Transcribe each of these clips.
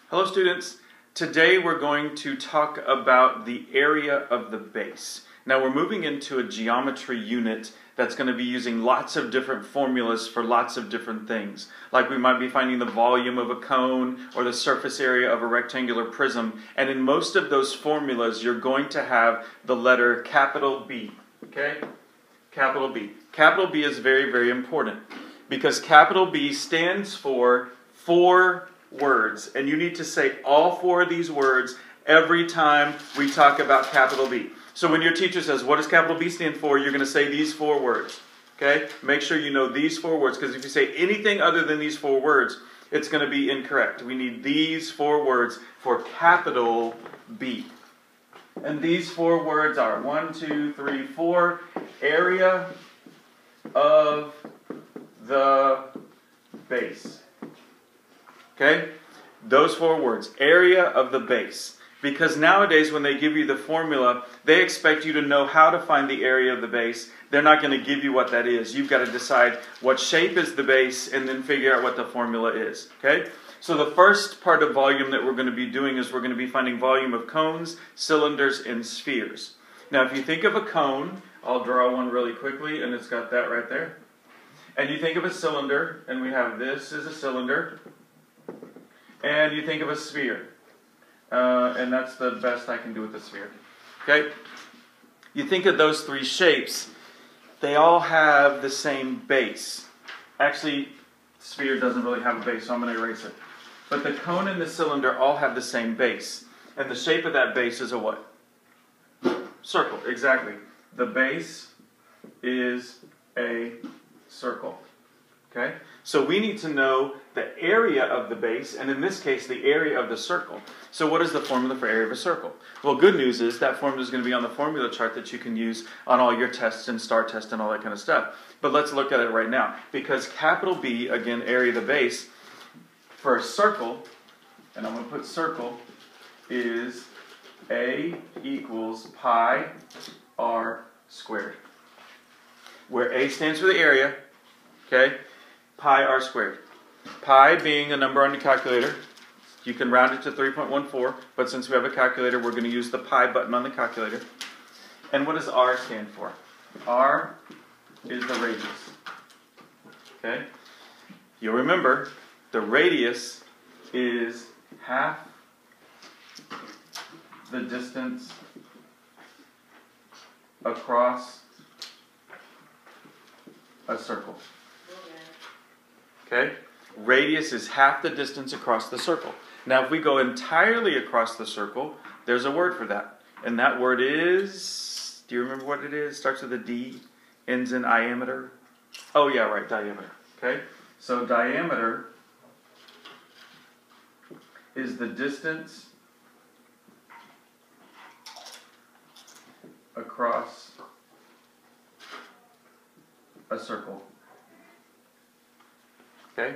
Hello students, today we're going to talk about the area of the base. Now we're moving into a geometry unit that's going to be using lots of different formulas for lots of different things. Like we might be finding the volume of a cone or the surface area of a rectangular prism, and in most of those formulas you're going to have the letter capital B, okay? Capital B. Capital B is very, very important because capital B stands for four words, and you need to say all four of these words every time we talk about capital B. So when your teacher says, what does capital B stand for, you're going to say these four words. Okay? Make sure you know these four words, because if you say anything other than these four words, it's going to be incorrect. We need these four words for capital B. And these four words are 1, 2, 3, 4, area of the base. Okay? Those four words, area of the base. Because nowadays when they give you the formula, they expect you to know how to find the area of the base. They're not going to give you what that is. You've got to decide what shape is the base and then figure out what the formula is. Okay? So the first part of volume that we're going to be doing is we're going to be finding volume of cones, cylinders, and spheres. Now if you think of a cone, I'll draw one really quickly, and it's got that right there. And you think of a cylinder, and we have this as a cylinder. And you think of a sphere. And that's the best I can do with the sphere. Okay? You think of those three shapes, they all have the same base. Actually, sphere doesn't really have a base, so I'm going to erase it. But the cone and the cylinder all have the same base. And the shape of that base is a what? Circle, exactly. The base is a circle. Okay? So we need to know the area of the base, and in this case, the area of the circle. So what is the formula for area of a circle? Well, good news is that formula is going to be on the formula chart that you can use on all your tests and STAR tests and all that kind of stuff. But let's look at it right now. Because capital B, again, area of the base, for a circle, and I'm going to put circle, is A equals pi r squared. Where A stands for the area, okay? Pi r squared. Pi being a number on your calculator. You can round it to 3.14, but since we have a calculator, we're going to use the pi button on the calculator. And what does r stand for? R is the radius. Okay? You'll remember the radius is half the distance across a circle. Okay? Radius is half the distance across the circle. Now, if we go entirely across the circle, there's a word for that. And that word is, do you remember what it is? Starts with a D, ends in diameter. Oh, yeah, right, diameter. Okay? So diameter is the distance across a circle. Okay?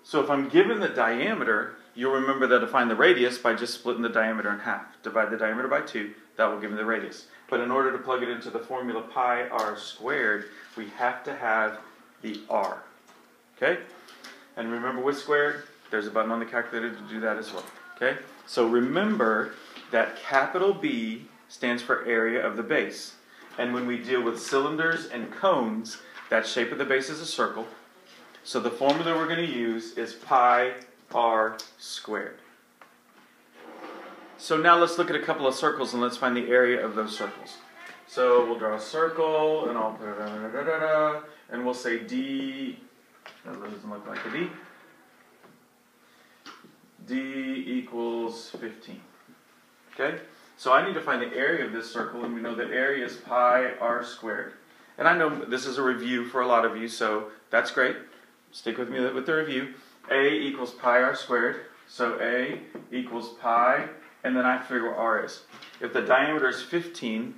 So if I'm given the diameter, you'll remember that to find the radius by just splitting the diameter in half. Divide the diameter by 2, that will give me the radius. But in order to plug it into the formula pi r squared, we have to have the r. Okay? And remember with squared, there's a button on the calculator to do that as well. Okay? So remember that capital B stands for area of the base. And when we deal with cylinders and cones, that shape of the base is a circle. So the formula we're going to use is pi r squared. So now let's look at a couple of circles and let's find the area of those circles. So we'll draw a circle and I'll and we'll say D. That doesn't look like a D. D equals 15. Okay? So I need to find the area of this circle, and we know that area is pi r squared. And I know this is a review for a lot of you, so that's great. Stick with me with the review. A equals pi r squared. So A equals pi, and then I have to figure what r is. If the diameter is 15,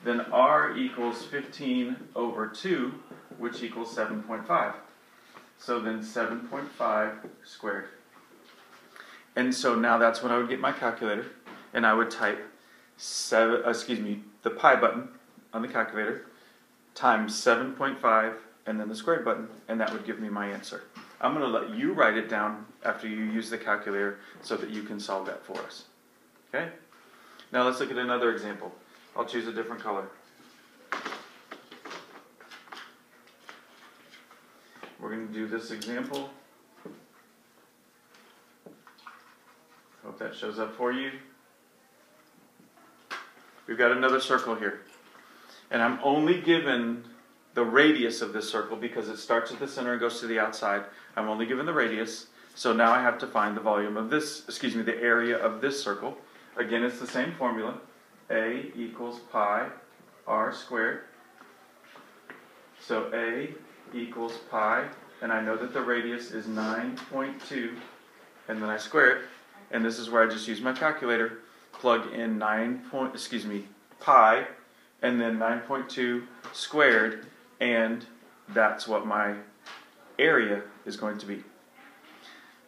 then r equals 15 over 2, which equals 7.5. So then 7.5 squared. And so now that's when I would get my calculator, and I would type the pi button on the calculator times 7.5 and then the squared button, and that would give me my answer. I'm going to let you write it down after you use the calculator so that you can solve that for us. Okay? Now let's look at another example. I'll choose a different color. We're going to do this example. Hope that shows up for you. We've got another circle here. And I'm only given the radius of this circle because it starts at the center and goes to the outside. I'm only given the radius. So now I have to find the volume of this, the area of this circle. Again, it's the same formula. A equals pi r squared. So A equals pi, and I know that the radius is 9.2, and then I square it, and this is where I just use my calculator, plug in pi, and then 9.2 squared, and that's what my area is going to be.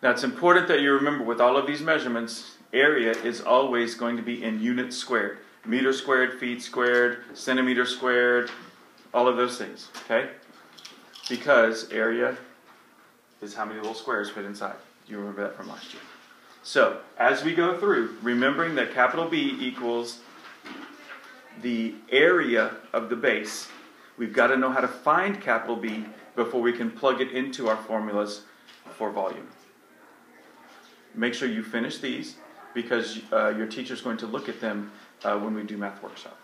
Now it's important that you remember with all of these measurements, area is always going to be in units squared. Meter squared, feet squared, centimeter squared, all of those things, okay? Because area is how many little squares fit inside. You remember that from last year. So, as we go through, remembering that capital B equals the area of the base, we've got to know how to find capital B before we can plug it into our formulas for volume. Make sure you finish these because your teacher's going to look at them when we do math workshop.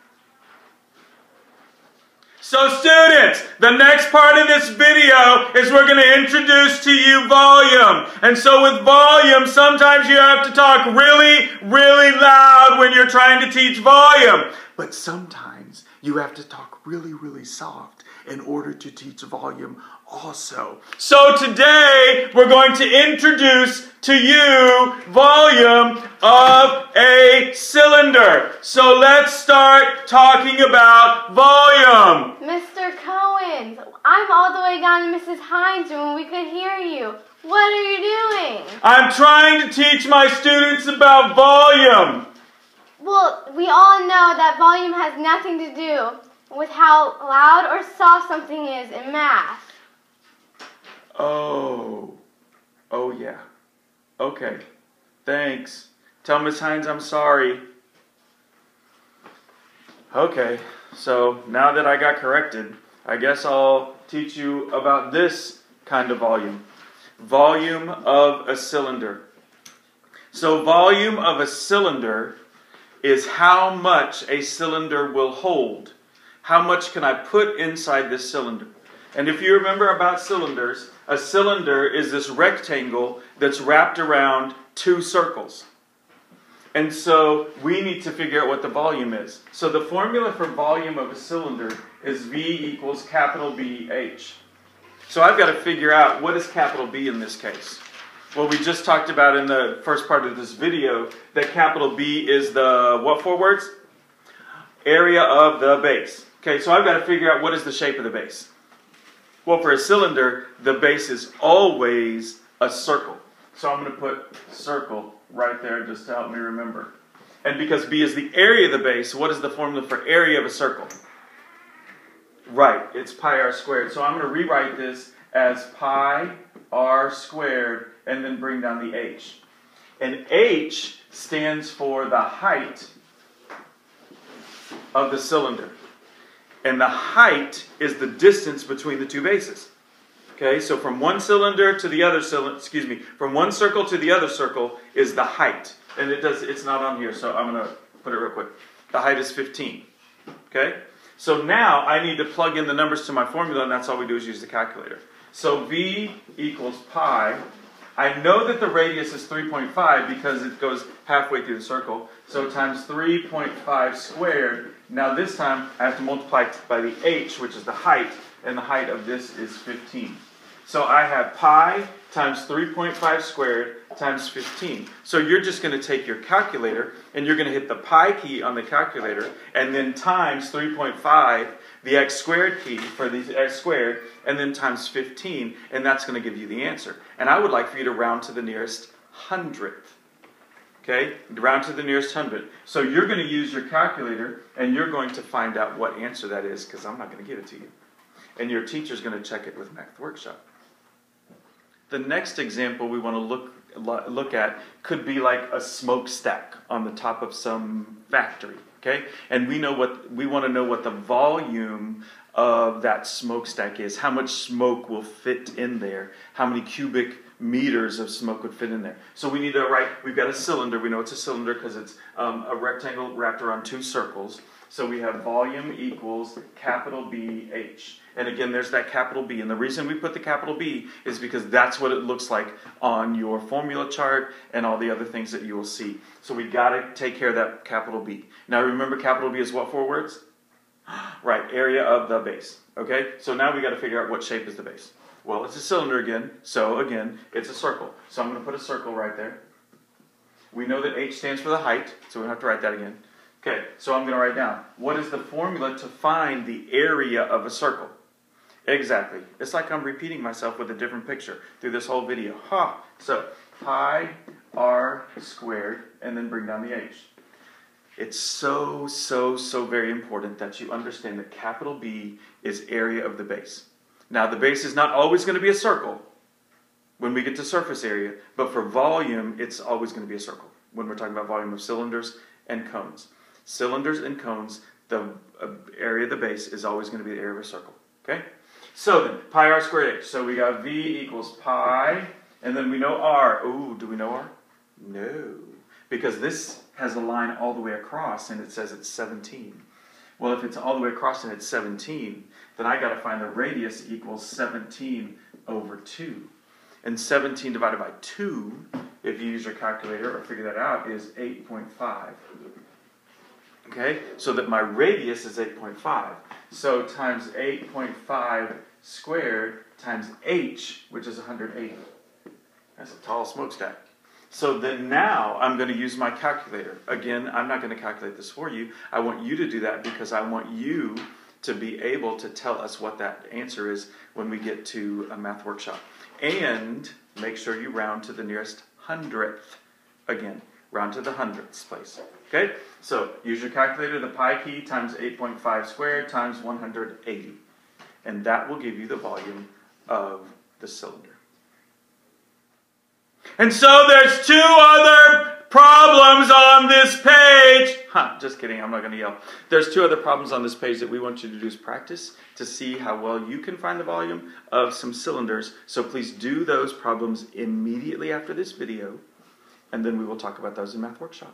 So students, the next part of this video is we're going to introduce to you volume. And so with volume, sometimes you have to talk really, really loud when you're trying to teach volume. But sometimes you have to talk really, really soft in order to teach volume also. So today, we're going to introduce to you volume of a cylinder. So let's start talking about volume. Mr. Cohen, I'm all the way down to Mrs. Hines' room. We could hear you. What are you doing? I'm trying to teach my students about volume. Well, we all know that volume has nothing to do with how loud or soft something is in math. Oh yeah. Okay, thanks. Tell Miss Hines I'm sorry. Okay, so now that I got corrected, I guess I'll teach you about this kind of volume. Volume of a cylinder. So volume of a cylinder is how much a cylinder will hold. How much can I put inside this cylinder? And if you remember about cylinders, a cylinder is this rectangle that's wrapped around two circles. And so we need to figure out what the volume is. So the formula for volume of a cylinder is V equals capital B H. So I've got to figure out what is capital B in this case. Well, we just talked about in the first part of this video that capital B is the, what four words? Area of the base. Okay, so I've got to figure out what is the shape of the base. Well, for a cylinder, the base is always a circle. So I'm going to put circle right there just to help me remember. And because B is the area of the base, what is the formula for area of a circle? Right, it's pi r squared. So I'm going to rewrite this as pi r squared and then bring down the h. And h stands for the height of the cylinder. And the height is the distance between the two bases. Okay, so from one cylinder to the other cylinder, from one circle to the other circle is the height. And it's not on here, so I'm going to put it real quick. The height is 15. Okay, so now I need to plug in the numbers to my formula, and that's all we do is use the calculator. So V equals pi. I know that the radius is 3.5 because it goes halfway through the circle. So times 3.5 squared. Now this time I have to multiply by the h, which is the height, and the height of this is 15. So I have pi times 3.5 squared times 15. So you're just going to take your calculator and you're going to hit the pi key on the calculator and then times 3.5, the x squared key for the x squared, and then times 15, and that's going to give you the answer. And I would like for you to round to the nearest hundredth. Okay? Round to the nearest hundredth. So you're going to use your calculator and you're going to find out what answer that is because I'm not going to give it to you. And your teacher's going to check it with Math Workshop. The next example we want to look at could be like a smokestack on the top of some factory, okay? And we want to know what the volume of that smokestack is, how much smoke will fit in there, how many cubic meters of smoke would fit in there. So we need to write, we've got a cylinder, we know it's a cylinder because it's a rectangle wrapped around two circles. So we have volume equals capital B H. And again, there's that capital B. And the reason we put the capital B is because that's what it looks like on your formula chart and all the other things that you will see. So we got to take care of that capital B. Now remember, capital B is what 4 words? Right, area of the base. Okay, so now we got to figure out what shape is the base. Well, it's a cylinder again, so again, it's a circle. So I'm going to put a circle right there. We know that H stands for the height, so we don't have to write that again. Okay, so I'm going to write down, what is the formula to find the area of a circle? Exactly. It's like I'm repeating myself with a different picture through this whole video. So, pi r squared, and then bring down the H. It's so very important that you understand that capital B is area of the base. Now, the base is not always going to be a circle when we get to surface area, but for volume, it's always going to be a circle when we're talking about volume of cylinders and cones. Cylinders and cones, the area of the base is always going to be the area of a circle. Okay? So then, pi r squared h. So we got V equals pi, and then we know r. Ooh, do we know r? No. Because this has a line all the way across, and it says it's 17. Well, if it's all the way across and it's 17, then I got to find the radius equals 17 over 2. And 17 divided by 2, if you use your calculator or figure that out, is 8.5. Okay, so that my radius is 8.5. So times 8.5 squared times h, which is 180. That's a tall smokestack. So then now I'm going to use my calculator. Again, I'm not going to calculate this for you. I want you to do that because I want you to be able to tell us what that answer is when we get to a math workshop. And make sure you round to the nearest hundredth. Again, round to the hundredths place. Okay? So use your calculator, the pi key times 8.5 squared times 180. And that will give you the volume of the cylinder. And so there's 2 other problems on this page. Just kidding, I'm not going to yell. There's 2 other problems on this page that we want you to do is practice to see how well you can find the volume of some cylinders. So please do those problems immediately after this video, and then we will talk about those in Math Workshop.